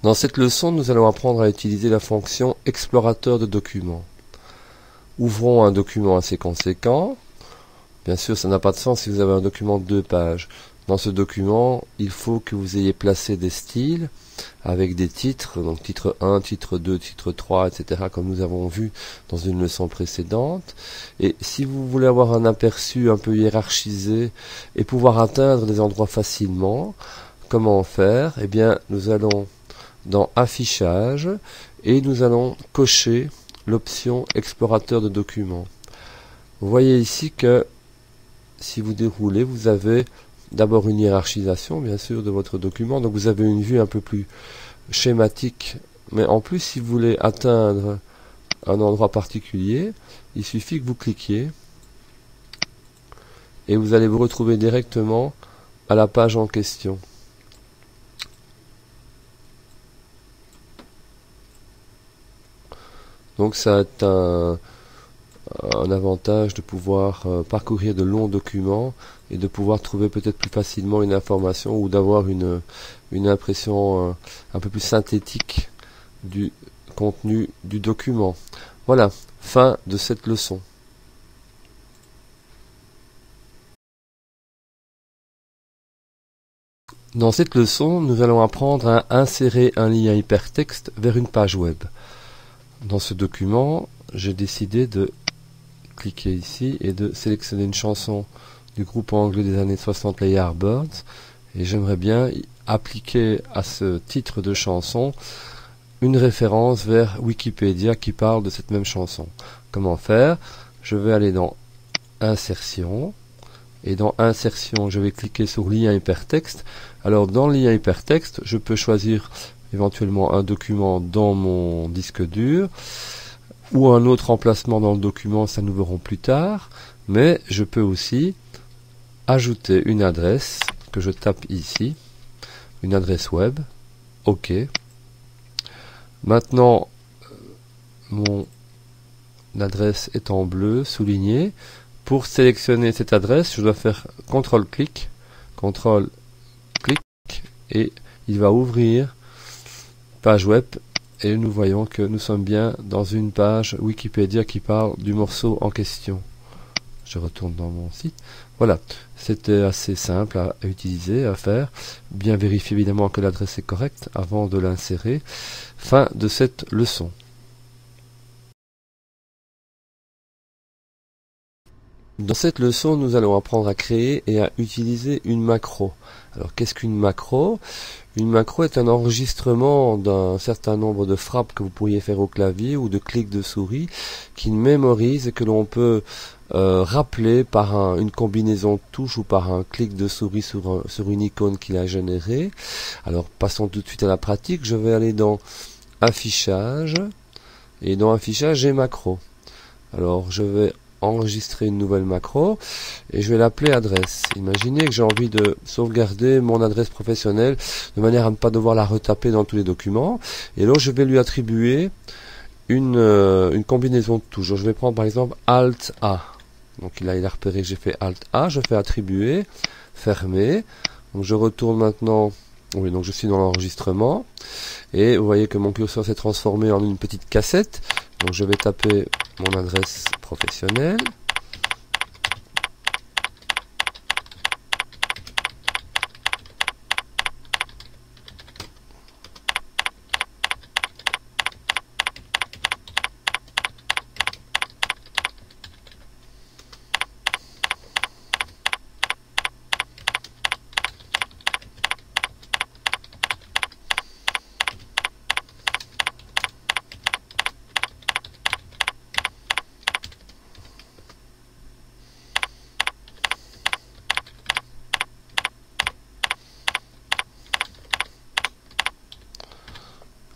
Dans cette leçon, nous allons apprendre à utiliser la fonction explorateur de documents. Ouvrons un document assez conséquent. Bien sûr, ça n'a pas de sens si vous avez un document de 2 pages. Dans ce document, il faut que vous ayez placé des styles avec des titres, donc titre 1, titre 2, titre 3, etc., comme nous avons vu dans une leçon précédente. Et si vous voulez avoir un aperçu un peu hiérarchisé et pouvoir atteindre des endroits facilement, comment faire? Eh bien, nous allons dans Affichage et nous allons cocher l'option Explorateur de documents. Vous voyez ici que si vous déroulez, vous avez d'abord une hiérarchisation, bien sûr, de votre document. Donc vous avez une vue un peu plus schématique. Mais en plus, si vous voulez atteindre un endroit particulier, il suffit que vous cliquiez et vous allez vous retrouver directement à la page en question. Donc ça a un avantage de pouvoir parcourir de longs documents et de pouvoir trouver peut-être plus facilement une information ou d'avoir une impression un peu plus synthétique du contenu du document. Voilà, fin de cette leçon. Dans cette leçon, nous allons apprendre à insérer un lien hypertexte vers une page web. Dans ce document, j'ai décidé de cliquer ici et de sélectionner une chanson du groupe anglais des années 60, les Yardbirds, et j'aimerais bien appliquer à ce titre de chanson une référence vers Wikipédia qui parle de cette même chanson. Comment faire? Je vais aller dans Insertion, et dans Insertion, je vais cliquer sur Lien hypertexte. Alors dans Lien hypertexte, je peux choisir éventuellement un document dans mon disque dur ou un autre emplacement dans le document, ça nous verrons plus tard, mais je peux aussi ajouter une adresse que je tape ici, une adresse web. OK. Maintenant, mon adresse est en bleu souligné. Pour sélectionner cette adresse, je dois faire CTRL-clic, CTRL-clic, et il va ouvrir page web. Et nous voyons que nous sommes bien dans une page Wikipédia qui parle du morceau en question. Je retourne dans mon site. Voilà, c'était assez simple à utiliser, à faire. Bien vérifier évidemment que l'adresse est correcte avant de l'insérer. Fin de cette leçon. Dans cette leçon, nous allons apprendre à créer et à utiliser une macro. Alors, qu'est-ce qu'une macro? Une macro est un enregistrement d'un certain nombre de frappes que vous pourriez faire au clavier ou de clics de souris qui mémorise et que l'on peut rappeler par une combinaison de touches ou par un clic de souris sur une icône qu'il a générée. Alors, passons tout de suite à la pratique. Je vais aller dans Affichage et dans Affichage, j'ai macro. Alors, je vais enregistrer une nouvelle macro et je vais l'appeler adresse. Imaginez que j'ai envie de sauvegarder mon adresse professionnelle de manière à ne pas devoir la retaper dans tous les documents, et là je vais lui attribuer une combinaison de touches. Je vais prendre par exemple Alt A. Donc il a repéré que j'ai fait Alt A, je fais attribuer, fermer. Donc je retourne maintenant, oui, donc je suis dans l'enregistrement et vous voyez que mon curseur s'est transformé en une petite cassette. Donc je vais taper mon adresse professionnelle.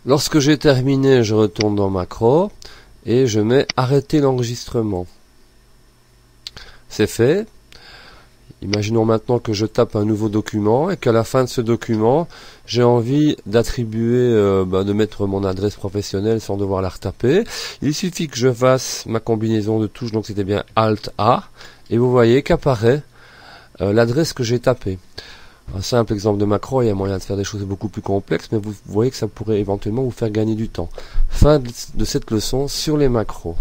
Lorsque j'ai terminé, je retourne dans macro et je mets arrêter l'enregistrement. C'est fait. Imaginons maintenant que je tape un nouveau document et qu'à la fin de ce document, j'ai envie d'attribuer, de mettre mon adresse professionnelle sans devoir la retaper. Il suffit que je fasse ma combinaison de touches, donc c'était bien Alt A, et vous voyez qu'apparaît l'adresse que j'ai tapée. Un simple exemple de macro, il y a moyen de faire des choses beaucoup plus complexes, mais vous voyez que ça pourrait éventuellement vous faire gagner du temps. Fin de cette leçon sur les macros.